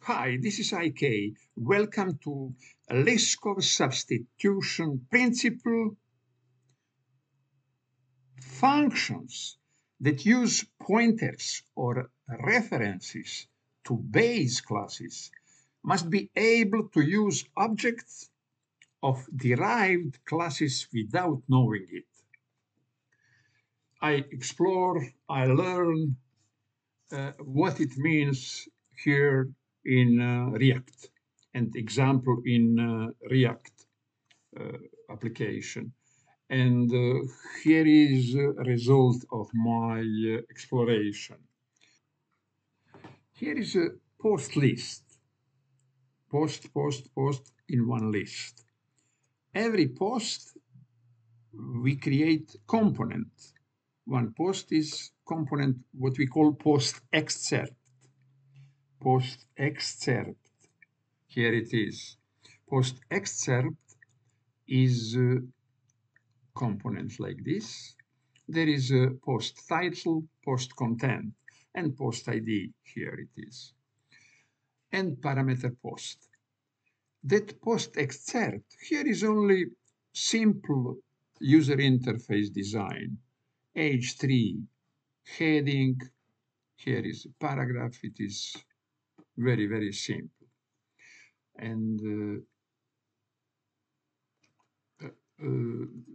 Hi, this is IK. Welcome to Liskov substitution principle. Functions that use pointers or references to base classes must be able to use objects of derived classes without knowing it. I explore, I learn what it means here in React, and example in React application. And here is a result of my exploration. Here is a post list. Post in one list. Every post, we create component. One post is component, what we call post excerpt. Post excerpt. Here it is. Post excerpt is components like this. There is a post title, post content, and post ID. Here it is. And parameter post. That post excerpt, here is only simple user interface design. H3, heading, here is a paragraph. It is very, very simple. And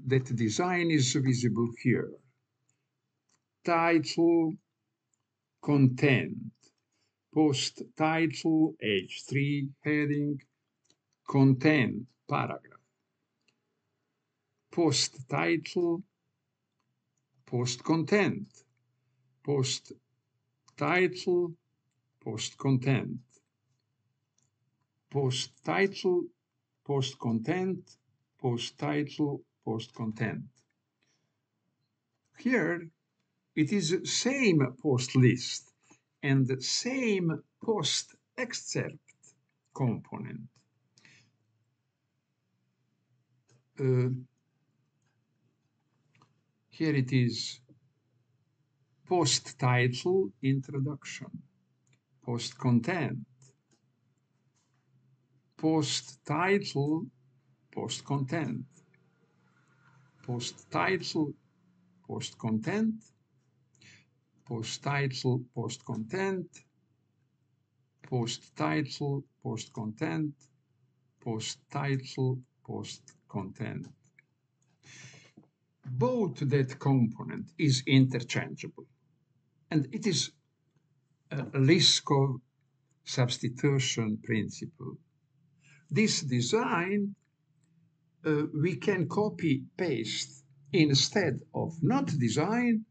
that design is visible here. Title, content, post title, H3, heading, content, paragraph, post title, post content, post title, post content, post title, post content, post title, post content. Here it is the same post list and the same post excerpt component. Here it is post title introduction, post content, post title, post content, post title, post content, post title, post content, post title, post content, post title, post content. Both that component is interchangeable, and it is a Liskov substitution principle. This design we can copy paste instead of not design,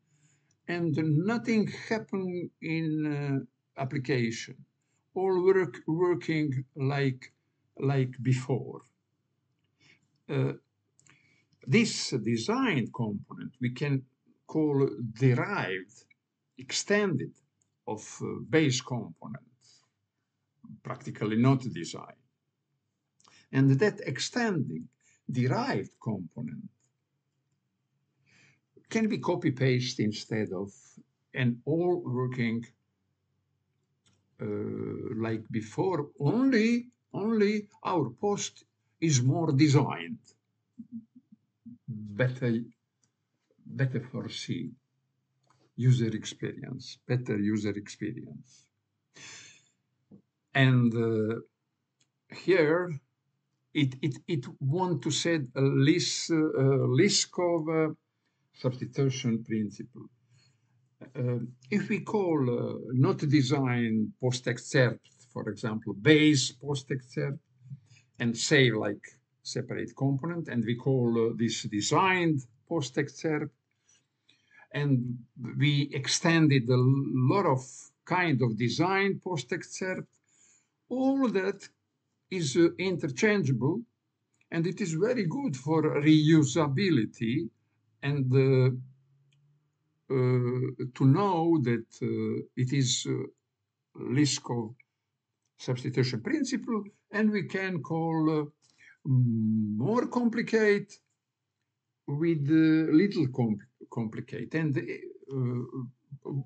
and nothing happen in application, all working like before. This design component we can call derived, extended of base components, practically not design. And that extending derived component can be copy paste instead of, and all working like before, only our post is more designed, better foresee user experience, better user experience. And here it want to set a Liskov substitution principle. If we call not design post excerpt, for example, base post excerpt, and say like separate component, and we call this designed post excerpt, and we extended a lot of kind of design post excerpt, all that is interchangeable, and it is very good for reusability and to know that it is Liskov substitution principle, and we can call more complicated with little complicate, and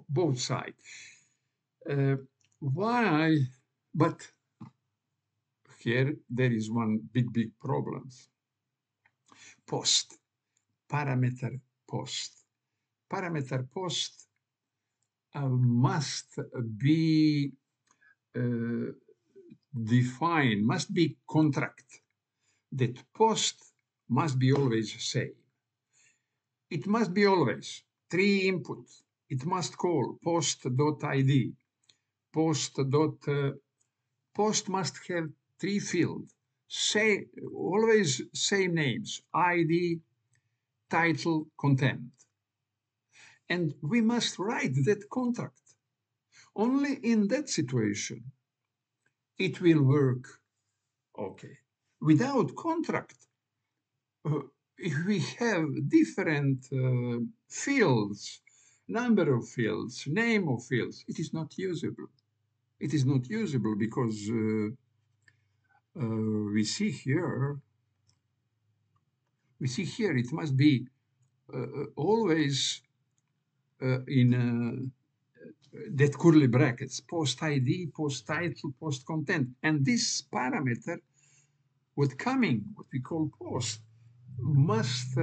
both sides. Why? But here there is one big problem. Post, parameter post. Parameter post must be defined, must be contract. That post must be always same. It must be always 3 inputs. It must call post.id. Post must have 3 fields. Always same names, ID, title, content. And we must write that contract. Only in that situation, it will work okay. Without contract, if we have different fields, number of fields, name of fields, it is not usable. It is not usable because we see here it must be always in that curly brackets, post ID, post title, post content. And this parameter, what we call post, must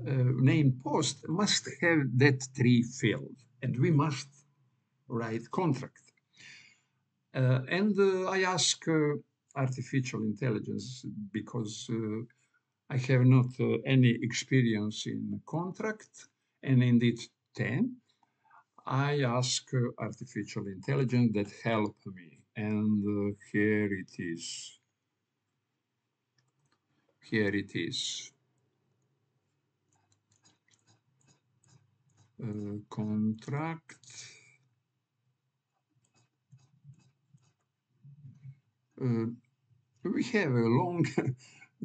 name post must have that 3 field, and we must write contract. I ask artificial intelligence because I have not any experience in contract, and indeed 10. I ask artificial intelligence that help me, and here it is. Here it is. Contract. We have a long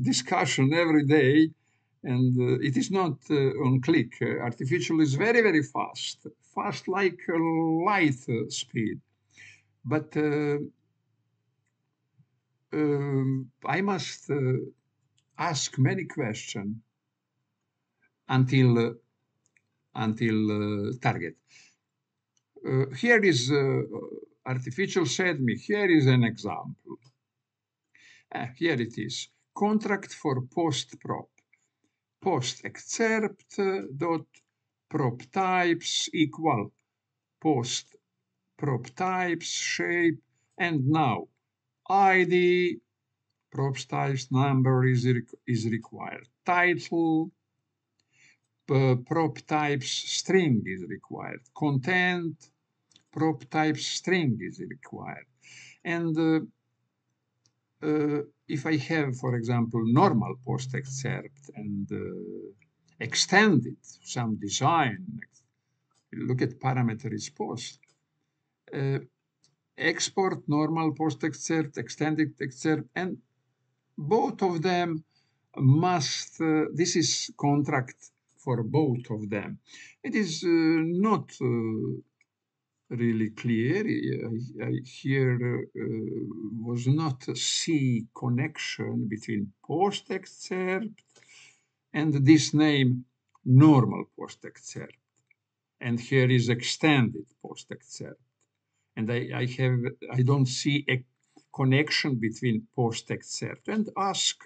discussion every day, and it is not on click. Artificial is very fast, fast like light speed. But I must ask many questions until target. Here is artificial said me. Here is an example. Here it is. Contract for post prop. Post excerpt dot prop types equal post prop types shape, and now ID prop types number is required. Title prop types string is required. Content prop types string is required. And if I have, for example, normal post excerpt and extended some design, look at parameter is post. Export normal post excerpt, extended excerpt, and both of them must, this is contract for both of them. It is not really clear. I here was not see connection between post excerpt and this name normal post excerpt. And here is extended post excerpt. And I don't see a connection between post excerpt, and ask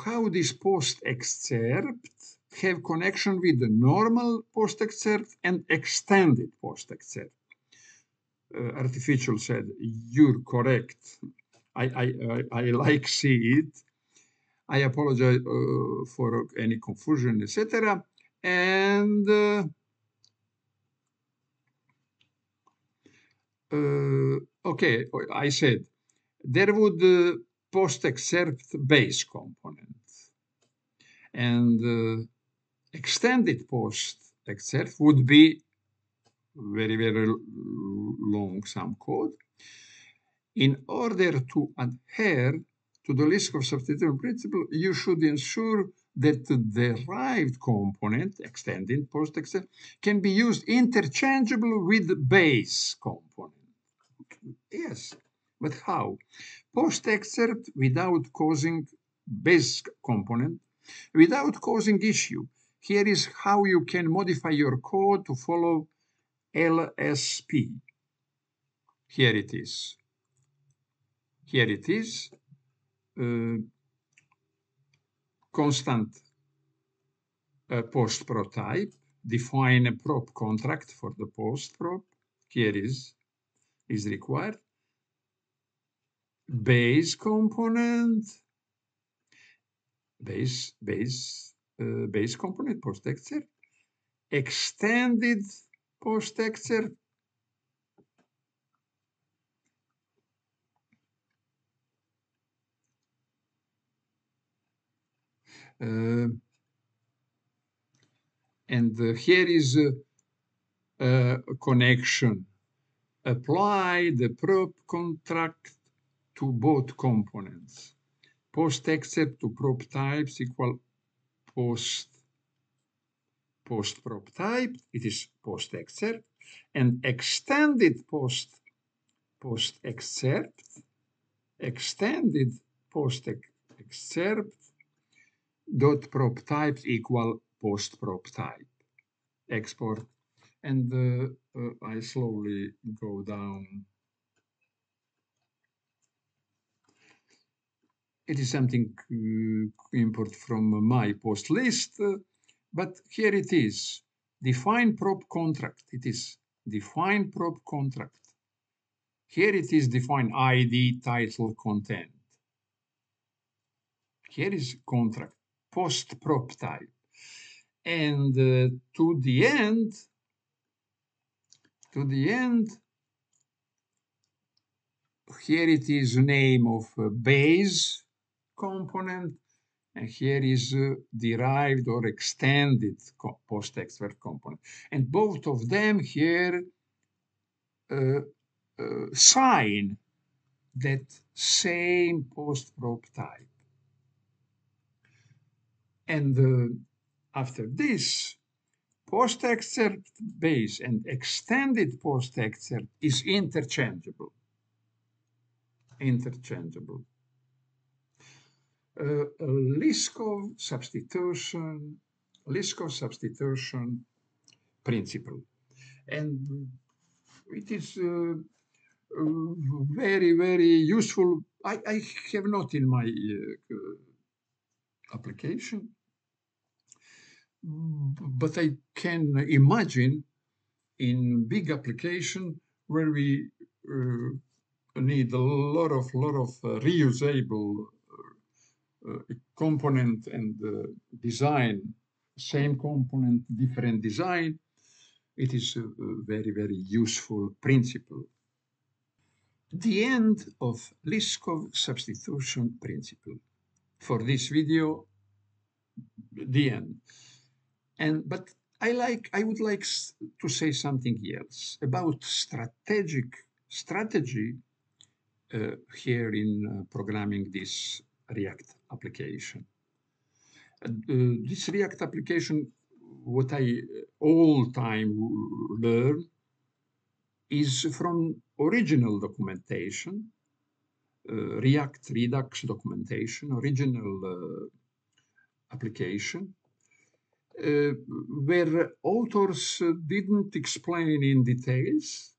how this post excerpt have connection with the normal post excerpt and extended post excerpt. Artificial said, you're correct. I like see it. I apologize for any confusion, etc. And okay, I said there would post excerpt base component, and extended post excerpt would be very long some code. In order to adhere to the Liskov substitution principle, you should ensure that the derived component, extended post excerpt, can be used interchangeably with the base component. Yes, but how? Post excerpt without causing base component, without causing issue. Here is how you can modify your code to follow LSP. Here it is. Here it is. Constant post prop type. Define a prop contract for the post prop. Here is required. Base component. Base component post excerpt. Extended post excerpt. And here is a connection. Apply the prop contract to both components. Post excerpt to prop types equal post prop type. It is post excerpt, and extended post excerpt. Extended post excerpt dot prop types equal post prop type. Export, and I slowly go down. It is something import from my post list, but here it is. Define prop contract. It is define prop contract. Here it is define ID, title, content. Here is contract, post prop type. And to the end, here it is name of base component, and here is derived or extended post excerpt component. And both of them here sign that same post prop type. And after this, post excerpt base and extended post excerpt is interchangeable. Liskov substitution principle, and it is very, very useful. I have not in my application, but I can imagine in big application where we need a lot of reusable component and design, same component, different design. It is a very, very useful principle. The end of Liskov substitution principle. For this video, the end. But I would like to say something else about strategy here in programming this React application. This React application, what I all time learn is from original documentation, React Redux documentation, original application, where authors didn't explain in details.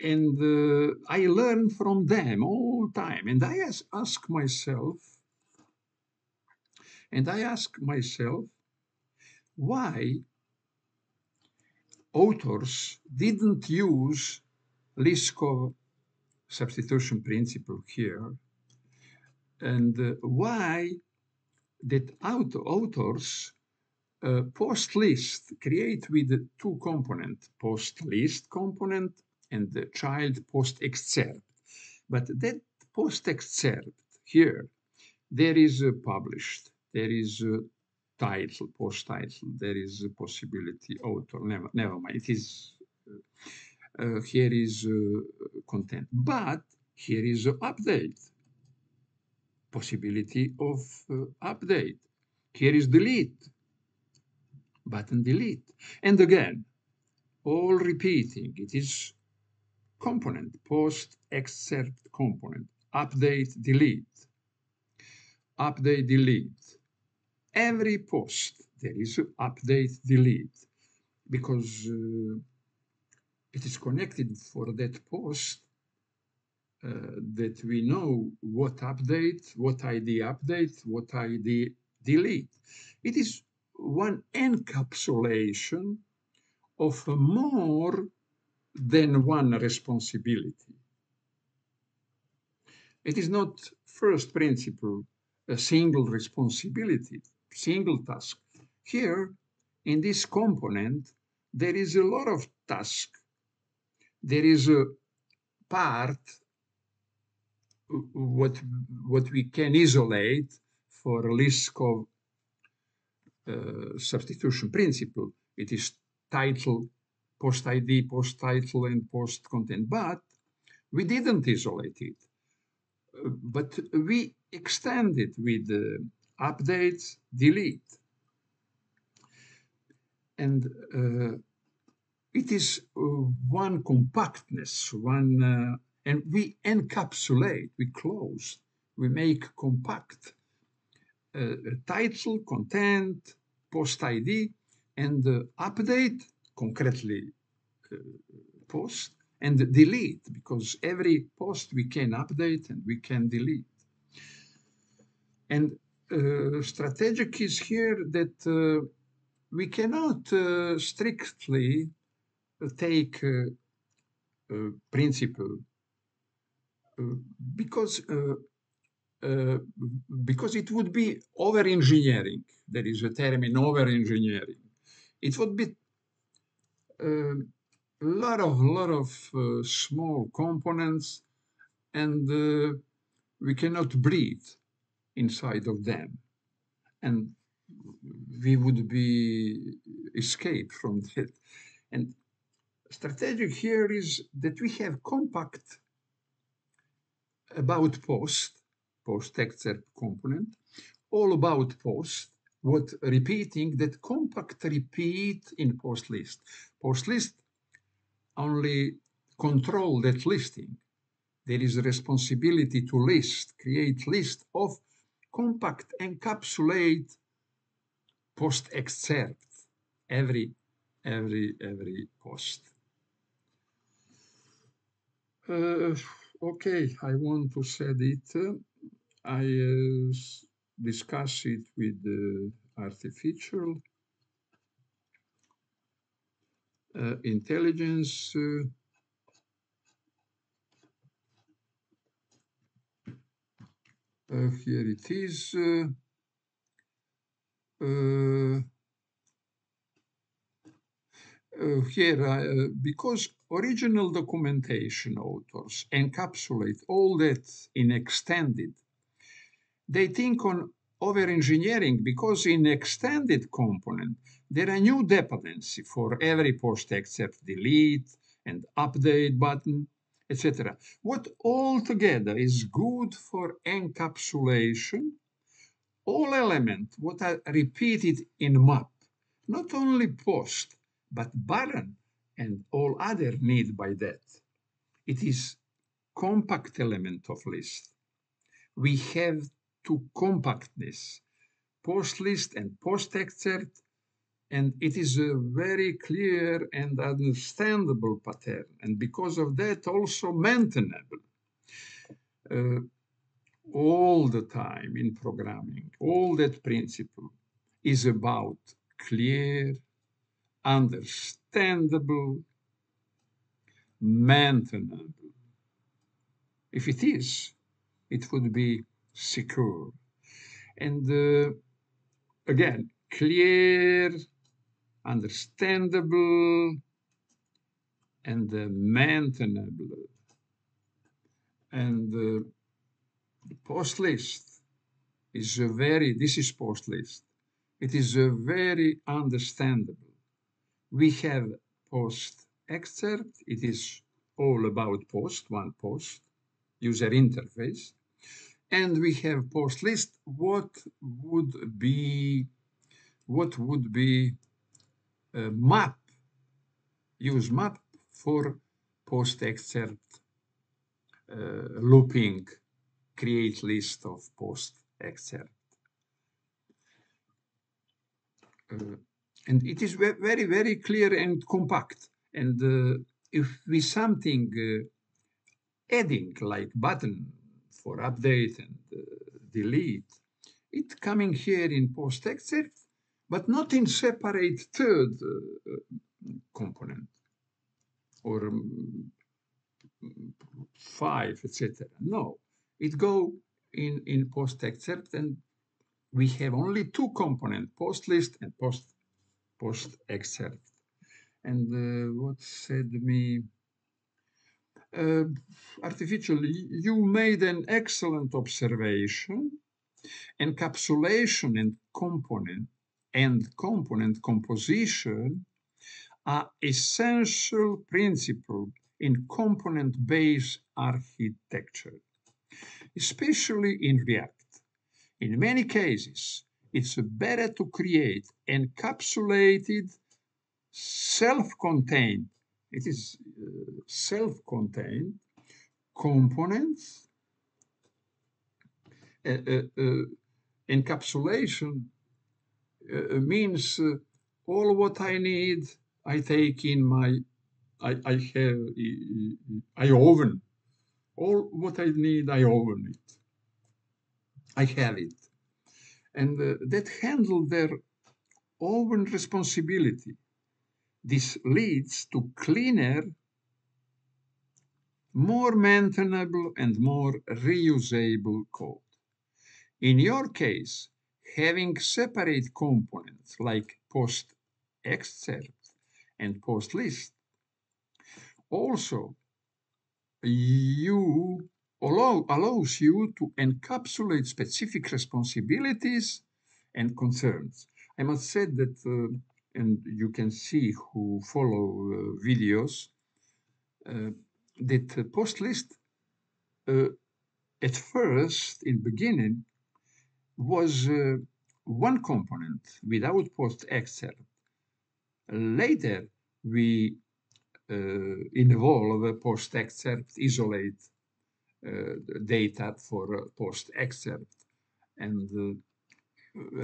And I learn from them all the time. And I ask myself, why authors didn't use Liskov substitution principle here, and why that authors post list create with two components, post list component and the child post excerpt. But that post excerpt here, there is published, there is title, post title, there is a possibility author, never mind. It is here is content, but here is update, possibility of update. Here is delete, button delete, and again, all repeating. It is component, post excerpt component, update, delete, update, delete. Every post there is update, delete, because it is connected for that post that we know what update, what ID update, what ID delete. It is one encapsulation of more than one responsibility. It is not first principle, a single responsibility, single task. Here, in this component, there is a lot of task. There is a part what we can isolate for Liskov substitution principle. It is title, post ID, post title, and post content, but we didn't isolate it. But we extend it with updates, delete. And it is one compactness, and we encapsulate, we close, we make compact title, content, post ID, and update, concretely post, and delete, because every post we can update and we can delete. And strategic is here that we cannot strictly take principle because it would be over-engineering. There is a term in over-engineering. It would be a lot of small components, and we cannot breathe inside of them, and we would be escaped from that. And strategic here is that we have compact about post excerpt component, all about post, what repeating, that compact repeat in post list. Post list only control that listing. There is a responsibility to list, create list of compact encapsulate post excerpt, every post. Okay, I want to say it. I discuss it with artificial intelligence. Here it is. Here, because original documentation authors encapsulate all that in extended, they think on over-engineering because in extended component, there are new dependency for every post except delete and update button, etc. What altogether is good for encapsulation, all elements what are repeated in map, not only post, but button and all other need by that. It is compact element of list. We have to compactness, post list and post excerpt, and it is a very clear and understandable pattern, and because of that also maintainable. All the time in programming, all that principle is about clear, understandable, maintainable. If it is, it would be secure. And again, clear, understandable, and maintainable. And the post list is this is post list. It is very understandable. We have post excerpt. It is all about post, one post, user interface. And we have post list. What would be map? Use map for post excerpt looping, create list of post excerpt. And it is very clear and compact. And if we something adding like button for update and delete, it coming here in post excerpt, but not in separate third component or 5, etc. No, it go in post excerpt, and we have only 2 components, post list and post excerpt. And what said me? Artificially, you made an excellent observation. Encapsulation and component composition are essential principles in component-based architecture, especially in React. In many cases, it's better to create encapsulated, self-contained, it is self-contained components. Encapsulation means all what I need, I take in my, I own. All what I need, I own it. I have it. And that handle their own responsibility. This leads to cleaner, more maintainable, and more reusable code. In your case, having separate components like post excerpt and post list also allows you to encapsulate specific responsibilities and concerns. I must say that, and you can see who follow videos, that post list at first, in beginning, was one component without post excerpt. Later, we involve post excerpt, isolate data for post excerpt. And the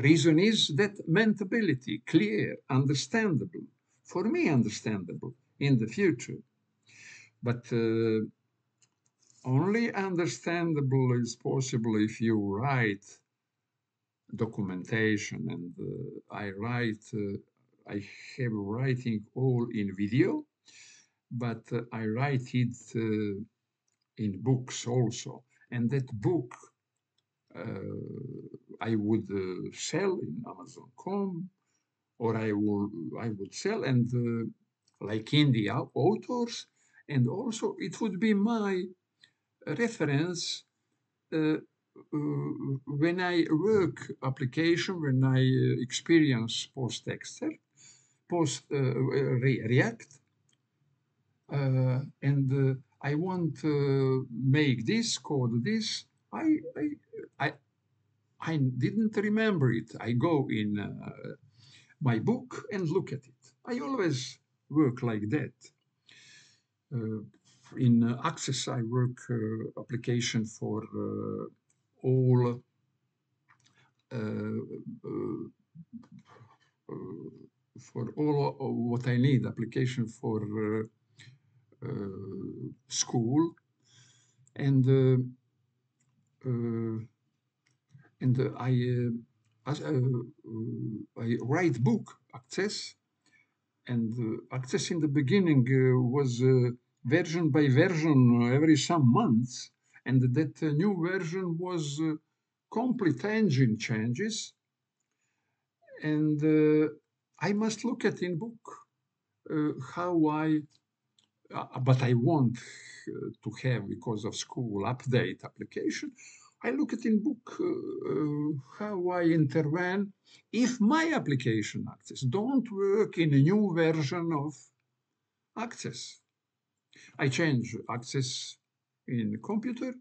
reason is that maintainability, clear, understandable, for me understandable in the future. But only understandable is possible if you write documentation, and I have writing all in video, but I write it in books also, and that book I would sell in Amazon.com, or I would sell, and like indie authors, and also it would be my reference when I work application, when I experience post excerpt, React, and I want to make this code. This I didn't remember it. I go in my book and look at it. I always work like that. In Access, I work application for all what I need, application for school, and I write book Access, and Access in the beginning was version by version every some months, and that new version was complete engine changes, and I must look at in book how but I want to have, because of school, update application. I look at in book how I intervene if my application Access don't work in a new version of Access. I change Access in computer,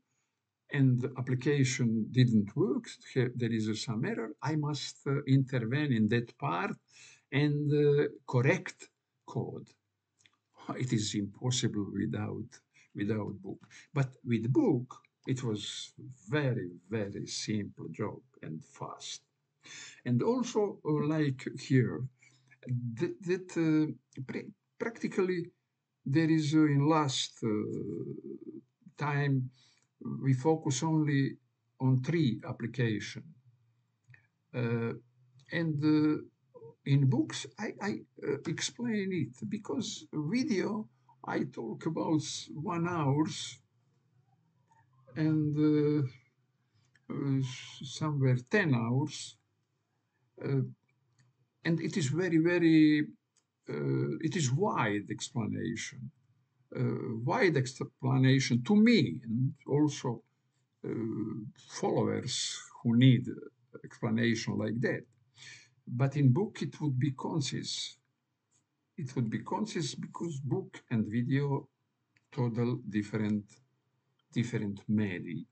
and the application didn't work. There is some error. I must intervene in that part and correct code. It is impossible without book. But with book, it was very, very simple job and fast. And also, like here, that practically there is in last time we focus only on 3 application, and in books I explain it, because video I talk about 1 hours, and somewhere 10 hours, and it is very it is wide explanation, to me, and also followers who need explanation like that. But in book it would be concise. It would be concise because book and video total different media.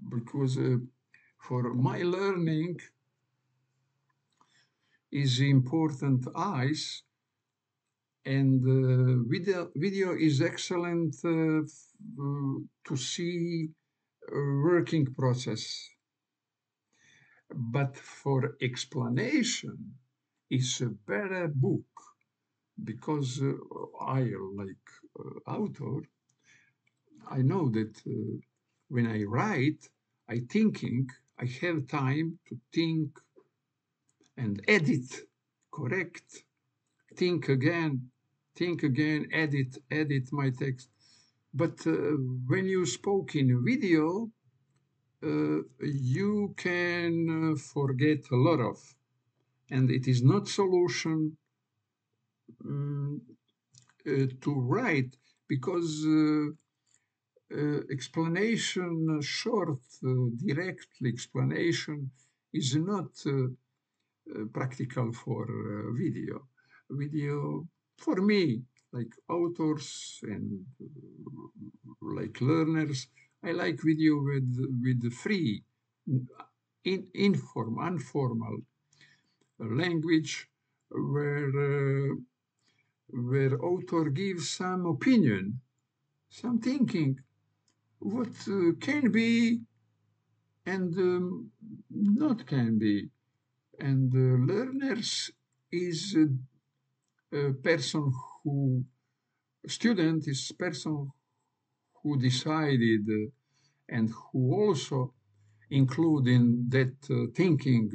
Because for my learning is important eyes, and video is excellent to see working process. But for explanation is a better book, because I, like author, I know that when I write, I have time to think and edit, correct, think again, edit my text. But when you spoke in video, you can forget a lot of, and it is not solution to write, because explanation, short, direct explanation is not practical for video. Video, for me, like authors and like learners, I like video with free, informal language, where author gives some opinion, some thinking, what can be and not can be. And learners is a person who, student is person who decided and who also include in that thinking,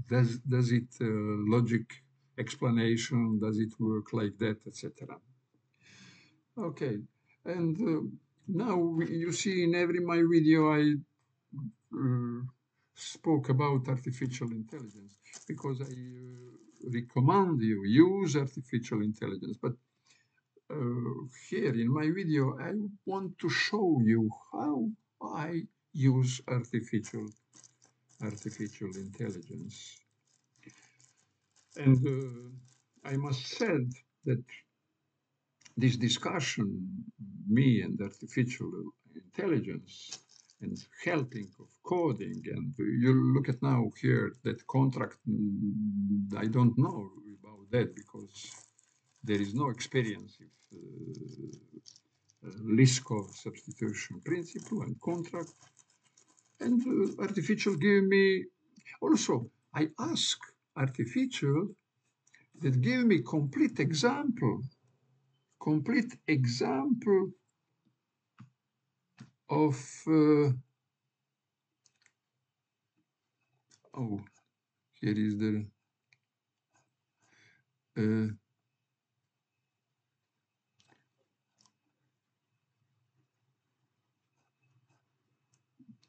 does it logic explanation, does it work like that, etc. Okay, and now you see in every my video I spoke about artificial intelligence, because I recommend you use artificial intelligence. But here in my video, I want to show you how I use artificial intelligence. And I must say that this discussion, me and artificial intelligence, and helping of coding, and you look at now here that contract, I don't know about that, because there is no experience with Liskov substitution principle and contract. And artificial give me, also I ask artificial that give me complete example of oh, here is the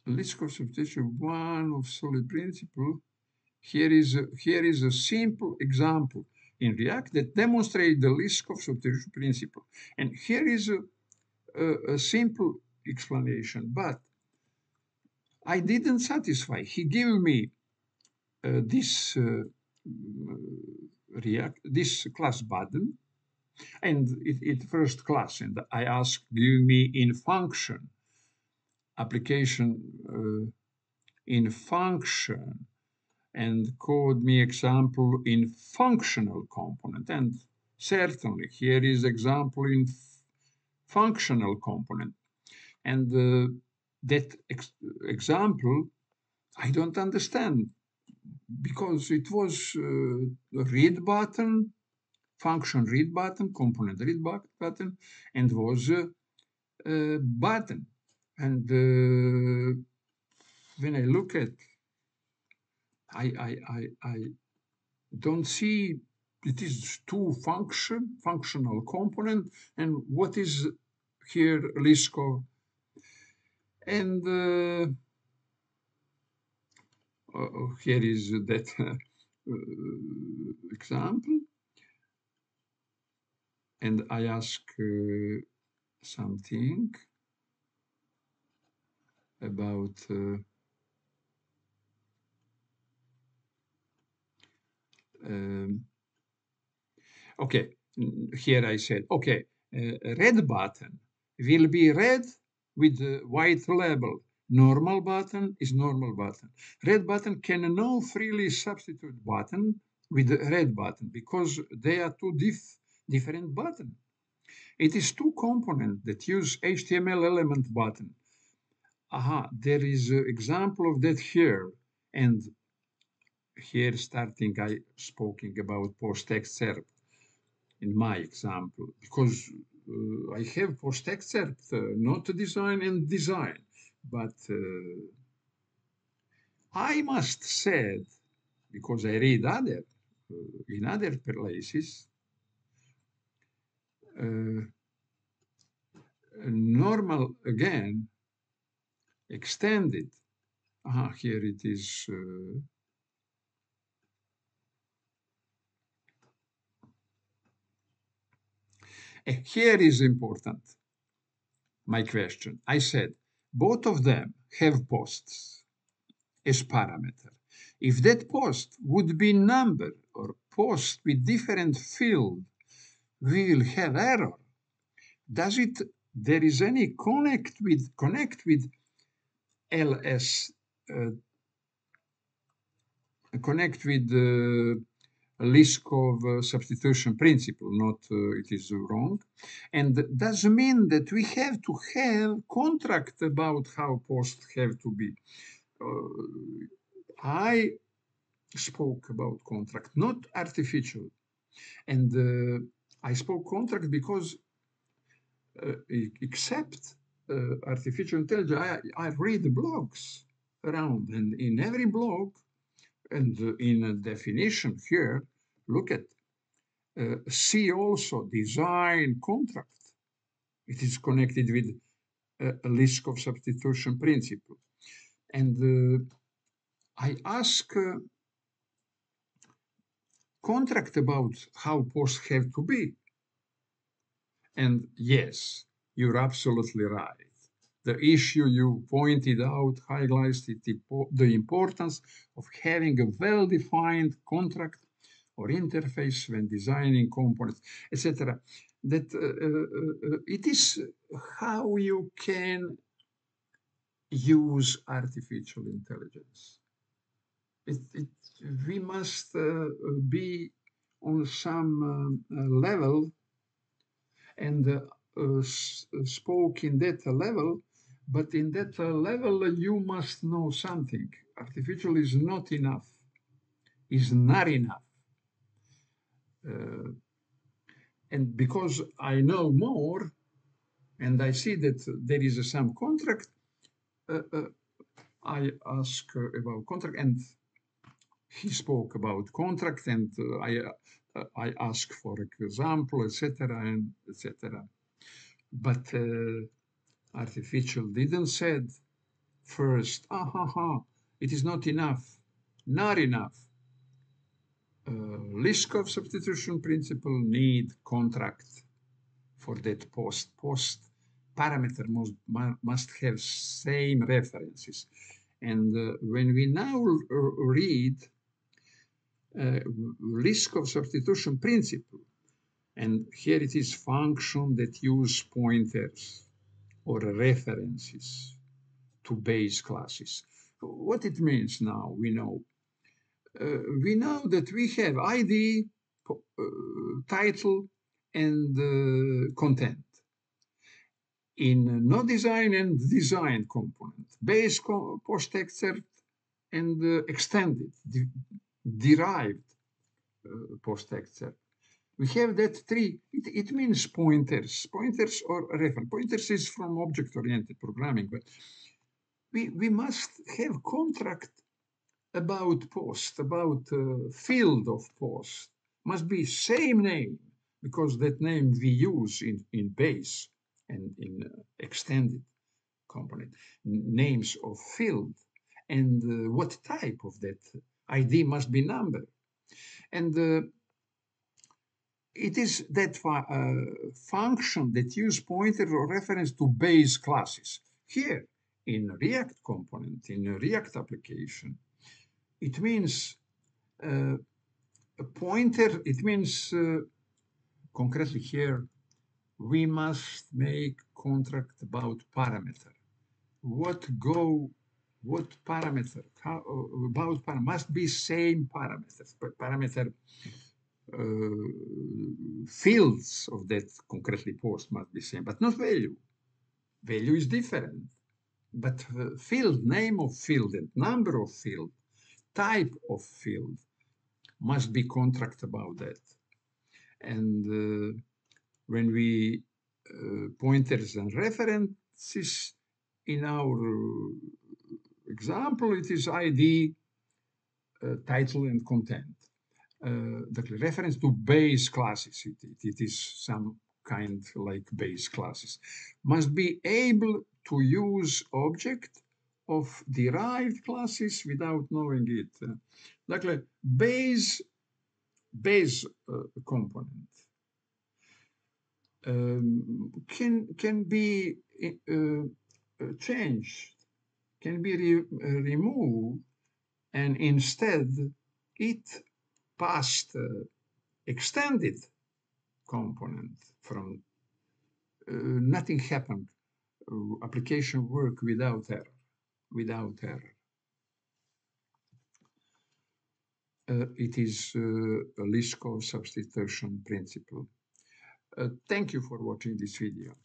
Liskov substitution, one of solid principle. Here is a simple example in React that demonstrates the Liskov substitution principle. And here is a simple explanation, but I didn't satisfy. He gave me this class button, and it first class, and I asked, give me in function application in function, and code me example in functional component. And certainly here is example in functional component. And that example, I don't understand, because it was a read button function read button, component read button, and was button. And when I look at, I don't see it is two functional component, and what is here Liskov. And here is that example. And I ask something about okay, here I said, okay, red button will be red with the white label. Normal button is normal button. Red button can now freely substitute button with the red button because they are two different buttons. It is two components that use HTML element button. There is an example of that here. And here starting I speaking about post-excerpt in my example, because I have post-excerpt, not design and design. But I must say, because I read other in other places, normal again, extended. Here it is. Here is important. My question. I said both of them have posts as parameter. If that post would be number or post with different field, we will have error. Does it? There is any connect with LS? Connect with Liskov substitution principle, not it is wrong. And does mean that we have to have contract about how posts have to be. I spoke about contract, not artificial. And I spoke contract because except artificial intelligence, I read blogs around, and in every blog, and in a definition here, look at, see also design contract. It is connected with a Liskov substitution principle. And I ask contract about how posts have to be. And yes, you're absolutely right. The issue you pointed out highlights the importance of having a well-defined contract or interface when designing components, etc. That it is how you can use artificial intelligence. We must be on some level and spoke in that level, but in that level you must know something. Artificial is not enough, is not enough. And because I know more and I see that there is some contract, I ask about contract, and he spoke about contract, and I ask for example, etc., and etc. But artificial didn't said first, it is not enough, not enough. Liskov substitution principle need contract for that post. Post parameter must have same references. And when we now read Liskov substitution principle, and here it is function that use pointers or references to base classes. What it means now, we know. We know that we have ID, title, and content. In no design and design component, base post excerpt and extended, derived post excerpt. We have that tree. It means pointers or reference. Pointers is from object-oriented programming, but we must have contract about post, about field of post. Must be same name, because that name we use in base and in extended component. Names of field, and what type of that ID must be number. And it is that function that use pointer or reference to base classes. Here, in React component, in a React application, it means a pointer, it means concretely here, we must make contract about parameter. What parameter, about parameter, must be same parameters, but parameter fields of that concretely post must be same, but not value. Value is different, but field, name of field and number of field, type of field must be contract about that. And when we pointers and references in our example, it is ID, title, and content. The reference to base classes, it is some kind like base classes, must be able to use object of derived classes without knowing it. Dakle, base component can be changed, can be removed, and instead it passed extended component from nothing happened. Application work without error. It is a Liskov substitution principle. Thank you for watching this video.